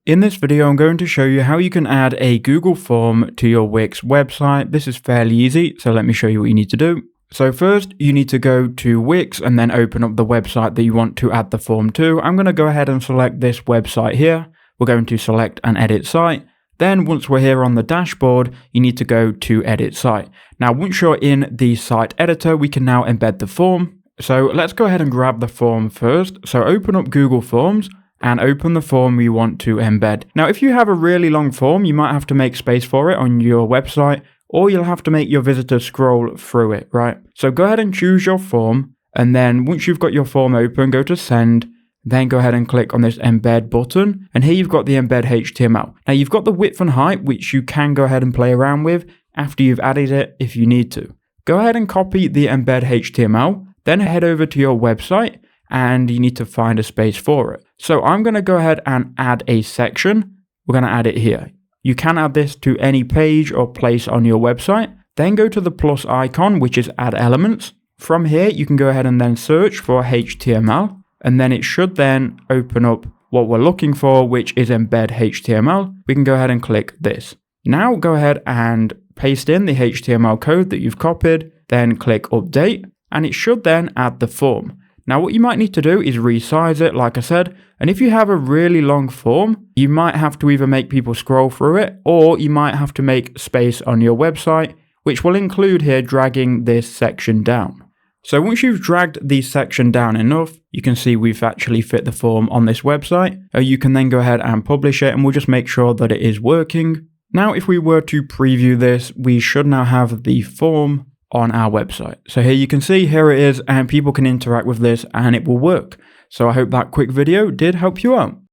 In this video, I'm going to show you how you can add a Google form to your Wix website. This is fairly easy, so let me show you what you need to do. So first, you need to go to Wix and then open up the website that you want to add the form to. I'm going to go ahead and select this website here. We're going to select and edit site. Then once we're here on the dashboard, you need to go to edit site. Now, once you're in the site editor, we can now embed the form. So let's go ahead and grab the form first. So open up Google Forms and open the form you want to embed. Now, if you have a really long form, you might have to make space for it on your website, or you'll have to make your visitor scroll through it, right? So go ahead and choose your form. And then once you've got your form open, go to send, then go ahead and click on this embed button. And here you've got the embed HTML. Now you've got the width and height, which you can go ahead and play around with after you've added it if you need to. Go ahead and copy the embed HTML, then head over to your website and you need to find a space for it. So I'm going to go ahead and add a section. We're going to add it here. You can add this to any page or place on your website. Then go to the plus icon, which is add elements. From here, you can go ahead and then search for HTML, and then it should then open up what we're looking for, which is embed HTML. We can go ahead and click this. Now go ahead and paste in the HTML code that you've copied, then click update, and it should then add the form. Now what you might need to do is resize it, like I said, and if you have a really long form, you might have to either make people scroll through it, or you might have to make space on your website, which will include here dragging this section down. So once you've dragged the section down enough, you can see we've actually fit the form on this website. You can then go ahead and publish it, and we'll just make sure that it is working. Now if we were to preview this, we should now have the form on our website. So here you can see, here it is, and people can interact with this and it will work. So I hope that quick video did help you out.